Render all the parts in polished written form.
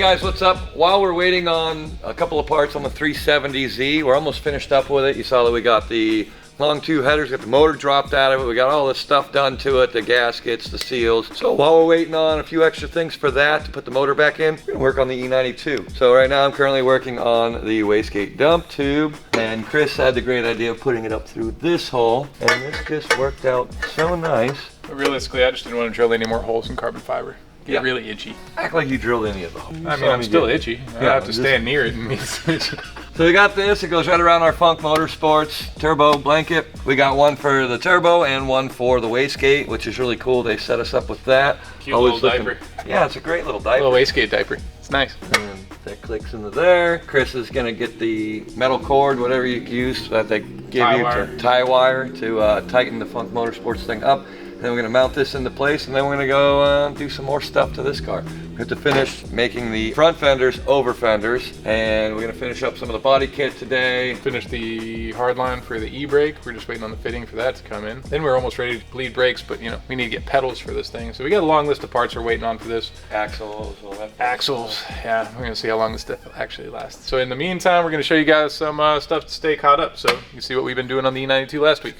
guys, what's up? While we're waiting on a couple of parts on the 370Z, we're almost finished up with it. You saw that we got the long tube headers, got the motor dropped out of it. We got all this stuff done to it, the gaskets, the seals. So while we're waiting on a few extra things for that to put the motor back in, we're gonna work on the E92. So right now I'm currently working on the wastegate dump tube, and Chris had the great idea of putting it up through this hole, and this just worked out so nice. But realistically, I just didn't want to drill any more holes in carbon fiber. Get really itchy. Act like you drilled any of the holes. I mean, I'm still itchy. I have to stand near it and be itchy. So we got this, it goes right around our Funk Motorsports turbo blanket. We got one for the turbo and one for the wastegate, which is really cool. They set us up with that. Cute little diaper. Yeah, it's a great little diaper. Little wastegate diaper. It's nice. And that clicks into there. Chris is gonna get the metal cord, whatever you use that they give you, to tie wire to tighten the Funk Motorsports thing up. Then we're gonna mount this into place, and then we're gonna go do some more stuff to this car. We have to finish making the front fenders over fenders, and we're gonna finish up some of the body kit today. Finish the hardline for the e-brake. We're just waiting on the fitting for that to come in. Then we're almost ready to bleed brakes, but you know, we need to get pedals for this thing. So we got a long list of parts we're waiting on for this. Axles, all that. Axles, yeah, we're gonna see how long this stuff actually lasts. So in the meantime, we're gonna show you guys some stuff to stay caught up, so you can see what we've been doing on the E92 last week.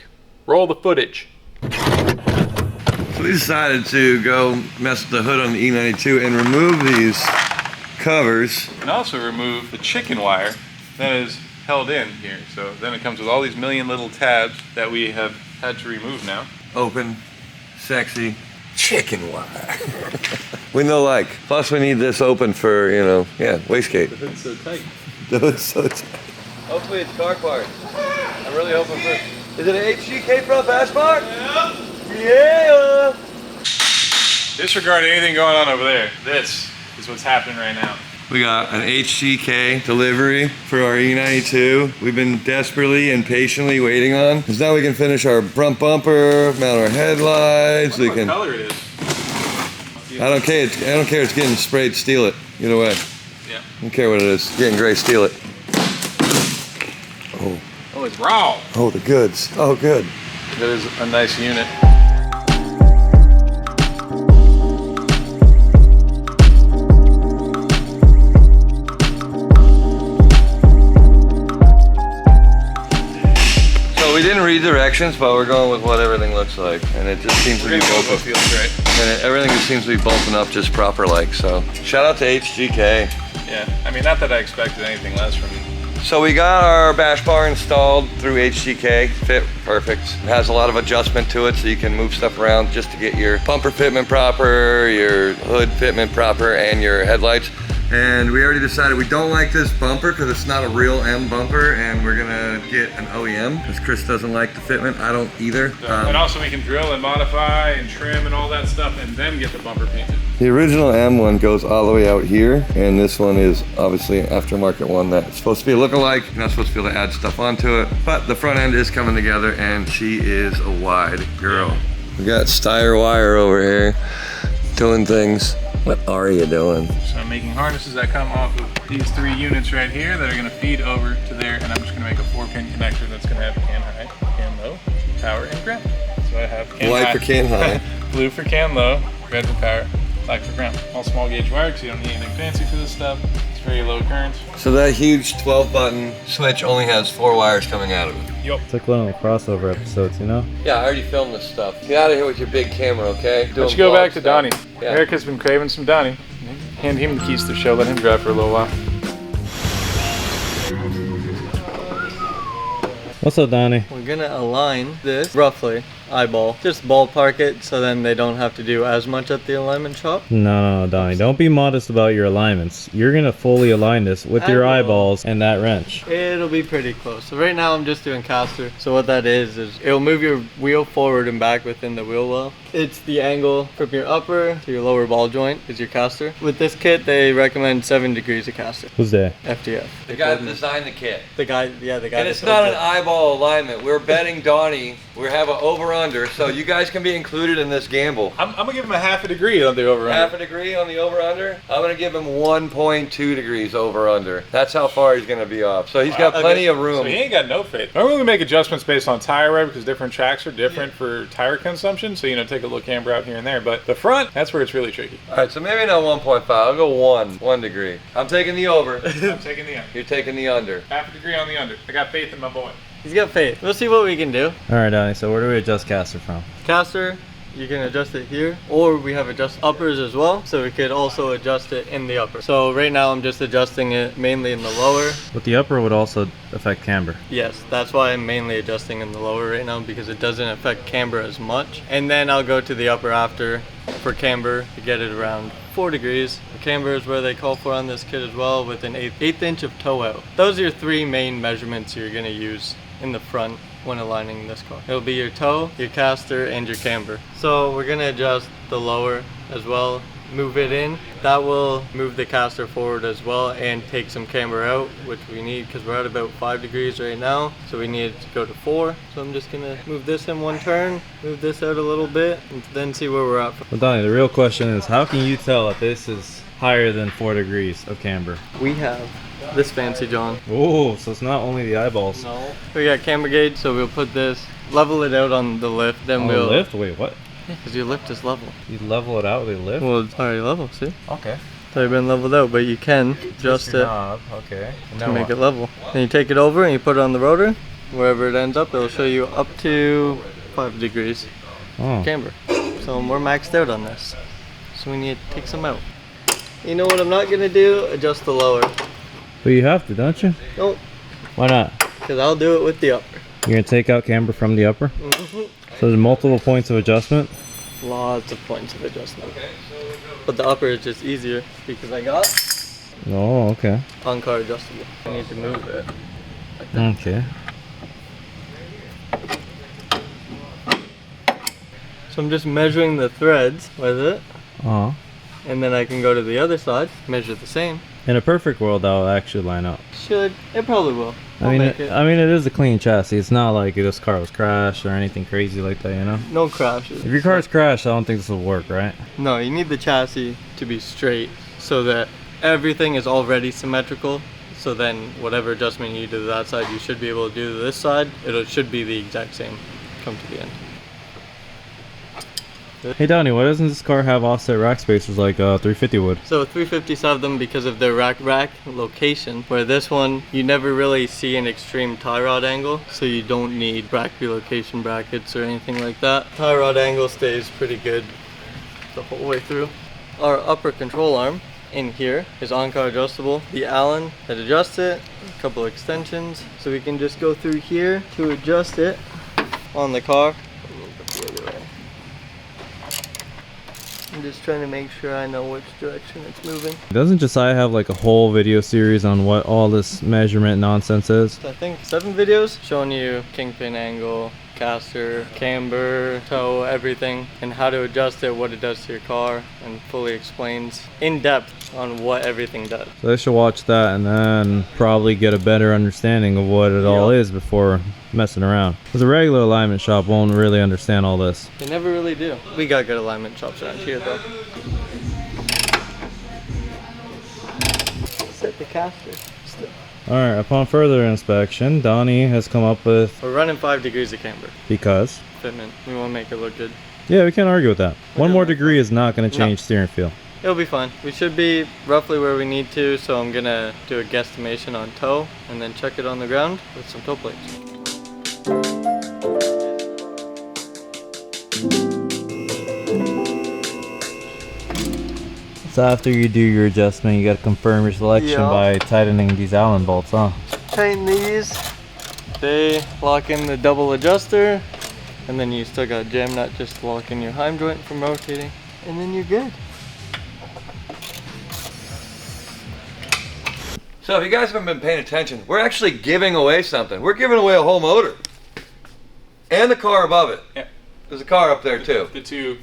Roll the footage. We decided to go mess with the hood on the E92 and remove these covers. And also remove the chicken wire that is held in here. So then it comes with all these million little tabs that we have had to remove now. Open, sexy chicken wire. We know like. Plus we need this open for, you know, wastegate. The hood's so tight. The hood's so tight. Hopefully it's car parts. I'm really hoping for. Is it an HGK front bash bar? Yeah. Yeah! Disregard anything going on over there. This is what's happening right now. We got an HGK delivery for our E92. We've been desperately and patiently waiting on, because now we can finish our front bumper, mount our headlights. What color it is? I don't care. It's getting sprayed. Steal it. Either way. Yeah. I don't care what it is. Getting gray. Steal it. Oh. Oh, it's raw. Oh, the goods. Oh, good. That is a nice unit. We didn't read directions, but we're going with what everything looks like, and it just seems to be bumping. Feels right. And everything just seems to be bumping up just proper like. So shout out to HGK. Yeah, I mean, not that I expected anything less from you. So we got our bash bar installed through HGK. Fit perfect. It has a lot of adjustment to it, so you can move stuff around just to get your bumper fitment proper, your hood fitment proper, and your headlights. And we already decided we don't like this bumper because it's not a real M bumper, and we're gonna get an OEM because Chris doesn't like the fitment. I don't either. And also we can drill and modify and trim and all that stuff and then get the bumper painted. The original M one goes all the way out here, and this one is obviously an aftermarket one that's supposed to be a look-alike. You're not supposed to be able to add stuff onto it, but the front end is coming together, and she is a wide girl. We got Steyr wire over here doing things. What are you doing? So I'm making harnesses that come off of these 3 units right here that are going to feed over to there, and I'm just going to make a 4-pin connector that's going to have can high, can low, power, and ground. So I have can White high, for can high, blue for can low, red for power, black for ground. All small gauge wire because you don't need anything fancy for this stuff. It's very low current. So that huge 12-button switch only has 4 wires coming out of it. Yep. It's like one of the crossover episodes, you know? Yeah, I already filmed this stuff. Get out of here with your big camera, okay? Let's go back to stuff. Donnie. Yeah. Eric has been craving some Donnie. Hand him the keys to the show, let him drive for a little while. What's up, Donnie? We're gonna align this roughly, eyeball. Just ballpark it so then they don't have to do as much at the alignment shop. No, Donnie. Don't be modest about your alignments. You're gonna fully align this with your eyeballs and that wrench. It'll be pretty close. So right now I'm just doing caster. So what that is it'll move your wheel forward and back within the wheel well. It's the angle from your upper to your lower ball joint is your caster. With this kit, they recommend 7 degrees of caster. Who's that? FDF. The guy that designed the kit. The guy. And it's not an eyeball alignment. We're betting Donnie. We have an over under, so you guys can be included in this gamble. I'm gonna give him a half a degree on the over under. Half a degree on the over under. I'm gonna give him 1.2 degrees over under. That's how far he's gonna be off. So he's got plenty of room. So he ain't got no faith. Normally we make adjustments based on tire wear because different tracks are different for tire consumption. So, you know, take a little camber out here and there. But the front, that's where it's really tricky. All right, so maybe not 1.5. I'll go 1 degree. I'm taking the over. I'm taking the under. You're taking the under. Half a degree on the under. I got faith in my boy. He's got faith. We'll see what we can do. All right, Donnie. So where do we adjust caster from? Caster, you can adjust it here, or we have adjust uppers as well, so we could also adjust it in the upper. So right now I'm just adjusting it mainly in the lower. But the upper would also affect camber. Yes, that's why I'm mainly adjusting in the lower right now, because it doesn't affect camber as much. And then I'll go to the upper after for camber to get it around 4 degrees. The camber is where they call for on this kit as well, with an eighth inch of toe out. Those are your 3 main measurements you're gonna use in the front when aligning this car. It'll be your toe, your caster, and your camber. So we're gonna adjust the lower as well, move it in. That will move the caster forward as well and take some camber out, which we need because we're at about 5 degrees right now. So we need to go to 4. So I'm just gonna move this in 1 turn, move this out a little bit, and then see where we're at. Well, Donnie, the real question is, how can you tell if this is higher than 4 degrees of camber? We have this fancy John. Oh, so it's not only the eyeballs. No. We got camber gauge, so we'll put this, level it out on the lift, then On we'll... the lift? Wait, what? Yeah, because your lift is level. You level it out with a lift? Well, it's already level, see? Okay. It's already been leveled out, but you can adjust Your it knob. Okay. And to now make what? it level. Then you take it over and you put it on the rotor. Wherever it ends up, it'll show you up to 5 degrees Oh. camber. So we're maxed out on this. So we need to take some out. You know what I'm not gonna do? Adjust the lower. But you have to, don't you? Nope, Why not? because I'll do it with the upper. You're gonna take out camber from the upper? So there's multiple points of adjustment? Lots of points of adjustment. But the upper is just easier because I got Oh, okay. on-car adjustable. I need to move it. Okay. So I'm just measuring the threads with it, Uh-huh. and then I can go to the other side, measure the same. In a perfect world, that will actually line up. Should. It probably will. I I'll mean, make it. it is a clean chassis. It's not like this car was crashed or anything crazy like that, you know? No crashes. If your car's crashed, I don't think this will work, right? No, you need the chassis to be straight so that everything is already symmetrical. So then whatever adjustment you do to that side, you should be able to do to this side. It should be the exact same come to the end. Hey Donnie, why doesn't this car have offset rack spacers like 350 would? So 350s have them because of their rack location, where this one, you never really see an extreme tie rod angle, so you don't need rack relocation brackets or anything like that. Tie rod angle stays pretty good the whole way through. Our upper control arm in here is on-car adjustable. The Allen that adjusts it, a couple extensions, so we can just go through here to adjust it on the car. I'm just trying to make sure I know which direction it's moving. Doesn't Josiah have like a whole video series on what all this measurement nonsense is? I think 7 videos showing you kingpin angle, caster, camber, toe, everything, and how to adjust it, what it does to your car, and fully explains in depth on what everything does. So they should watch that and then probably get a better understanding of what it all is before messing around. Because a regular alignment shop won't really understand all this. They never really do. We got good alignment shops around here though. Set the caster still. Alright, upon further inspection, Donnie has come up with, We're running 5 degrees of camber. because, Fitment. We want to make it look good. yeah, we can't argue with that. One more degree is not going to change steering feel. It'll be fine. We should be roughly where we need to, so I'm gonna do a guesstimation on toe and then check it on the ground with some toe plates. So after you do your adjustment, you got to confirm your selection Yeah. by tightening these Allen bolts, huh? Tighten these. They lock in the double adjuster, and then you still got a jam nut just to lock in your heim joint from rotating, and then you're good. So if you guys haven't been paying attention, we're actually giving away something. We're giving away a whole motor. And the car above it. Yeah. There's a car up there too. The two,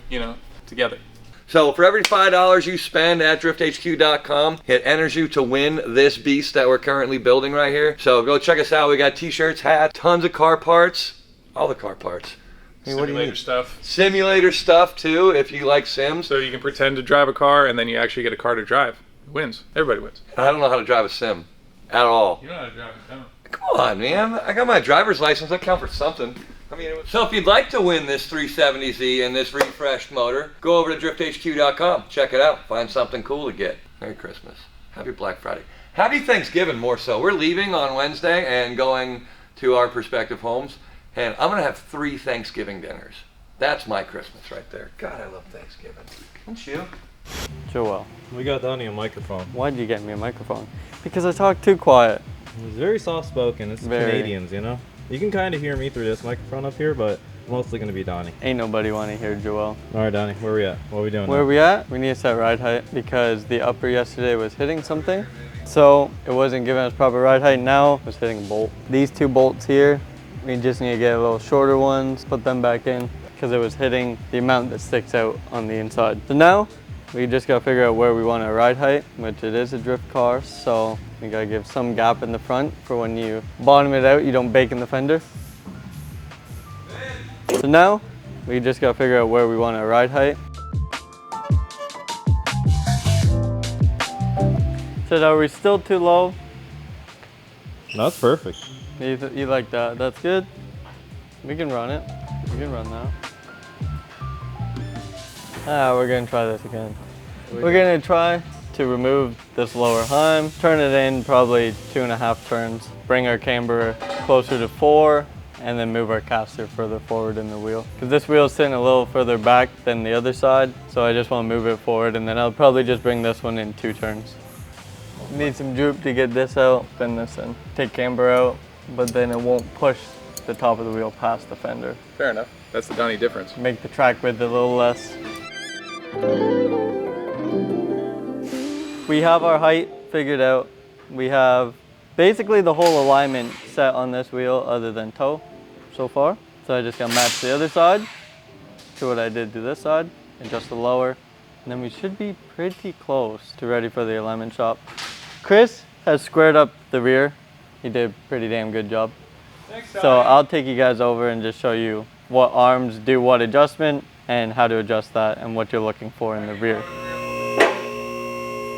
together. So for every $5 you spend at drifthq.com, it enters you to win this beast that we're currently building right here. So go check us out. We got t-shirts, hats, tons of car parts, all the car parts. mean, what do you Simulator need? stuff. Simulator stuff too, if you like sims. So you can pretend to drive a car and then you actually get a car to drive. It wins. Everybody wins. I don't know how to drive a sim at all. You know how to drive a car. Come on, man. I got my driver's license. That counts for something. I mean, so if you'd like to win this 370Z and this refreshed motor, go over to drifthq.com. Check it out. Find something cool to get. Merry Christmas. Happy Black Friday. Happy Thanksgiving more so. We're leaving on Wednesday and going to our prospective homes. And I'm going to have 3 Thanksgiving dinners. That's my Christmas right there. God, I love Thanksgiving. Don't you? Joel, We got Donnie a microphone. why'd you get me a microphone? Because I talk too quiet. He's very soft spoken. It's Very. Canadians, you know? You can kind of hear me through this microphone up here, but mostly going to be Donnie. Ain't nobody want to hear Joel. All right, Donnie, where we at? What are we doing Where now? are we at? We need to set ride height because the upper yesterday was hitting something. So it wasn't giving us proper ride height. Now it was hitting a bolt. These 2 bolts here, we just need to get a little shorter ones, put them back in because it was hitting the amount that sticks out on the inside. So now we just gotta figure out where we want our ride height, which it is a drift car. So we gotta give some gap in the front for when you bottom it out, you don't bake in the fender. So now we just gotta figure out where we want our ride height. So are we still too low? No, that's perfect. You like that? That's good. We can run it. We can run that. We're gonna try this again. We're gonna try to remove this lower heim, turn it in probably 2.5 turns, bring our camber closer to 4, and then move our caster further forward in the wheel. Because this wheel's sitting a little further back than the other side, so I just want to move it forward, and then I'll probably just bring this one in 2 turns. Need some droop to get this out, then this in. Take camber out, but then it won't push the top of the wheel past the fender. Fair enough. That's the Donnie difference. Make the track width a little less. We have our height figured out. We have basically the whole alignment set on this wheel other than toe so far. So I just gotta match the other side to what I did to this side, adjust the lower, and then we should be pretty close to ready for the alignment shop. Chris has squared up the rear. He did a pretty damn good job. Thanks, So I'll take you guys over and just show you what arms do what adjustment and how to adjust that and what you're looking for in the rear.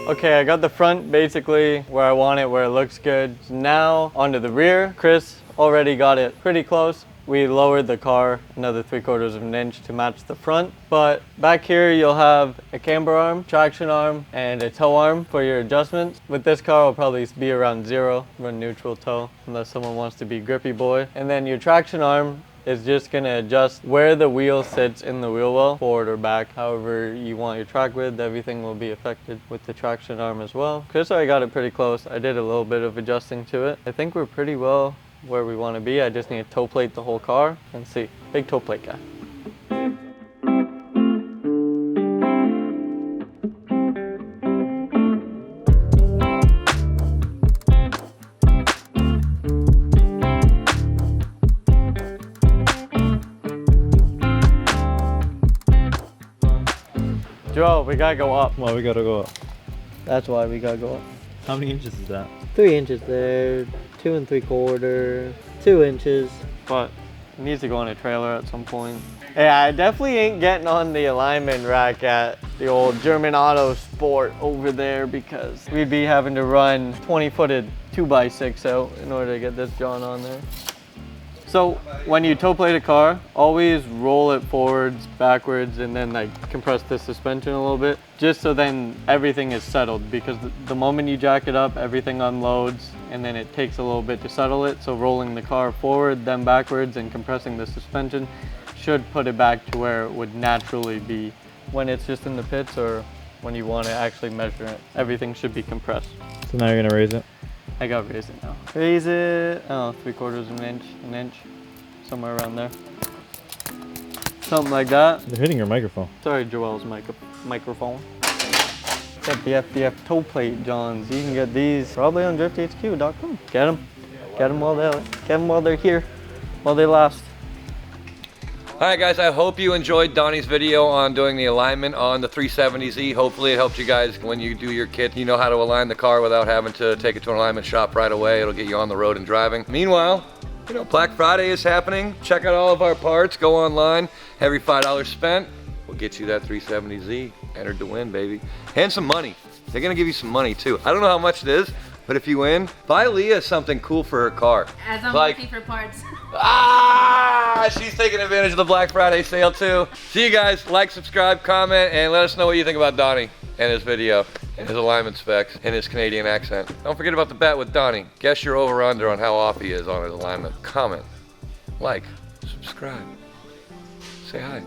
Okay, I got the front basically where I want it, where it looks good. So now onto the rear. Chris already got it pretty close. We lowered the car another 3/4 of an inch to match the front. But back here you'll have a camber arm, traction arm, and a toe arm for your adjustments. With this car it'll probably be around 0, run neutral toe, unless someone wants to be grippy boy. And then your traction arm is just gonna adjust where the wheel sits in the wheel well, forward or back, however you want your track width. Everything will be affected with the traction arm as well. Chris already got it pretty close. I did a little bit of adjusting to it. I think we're pretty well where we want to be. I just need to toe plate the whole car and see. Big toe plate guy. Joe, we gotta go up. Well, we gotta go up. That's why we gotta go up. How many inches is that? 3 inches there, 2 3/4, 2 inches. But it needs to go on a trailer at some point. Yeah, I definitely ain't getting on the alignment rack at the old German Auto Sport over there because we'd be having to run 20-footed 2x6 out in order to get this John on there. So when you toe plate a car, always roll it forwards, backwards, and then like compress the suspension a little bit, just so then everything is settled, because the moment you jack it up, everything unloads, and then it takes a little bit to settle it. So rolling the car forward, then backwards, and compressing the suspension should put it back to where it would naturally be when it's just in the pits or when you want to actually measure it. Everything should be compressed. So now you're gonna raise it? I gotta raise it now. Raise it, oh, 3/4 of an inch, somewhere around there. Something like that. They're hitting your microphone. Sorry, Joel's microphone. Got the FDF toe plate Johns. You can get these probably on drifthq.com. Get them while they're here, while they last. Alright guys, I hope you enjoyed Donnie's video on doing the alignment on the 370Z. Hopefully it helped you guys when you do your kit. You know how to align the car without having to take it to an alignment shop right away. It'll get you on the road and driving. Meanwhile, you know, Black Friday is happening. Check out all of our parts. Go online. Every $5 spent will get you that 370Z. Entered to win, baby. And some money. They're gonna give you some money too. I don't know how much it is, but if you win, buy Leah something cool for her car. As I'm Like- looking for parts. She's taking advantage of the Black Friday sale too. See you guys. Like, subscribe, comment, and let us know what you think about Donnie and his video, and his alignment specs, and his Canadian accent. Don't forget about the bet with Donnie. Guess your over/under on how off he is on his alignment. Comment, like, subscribe, say hi.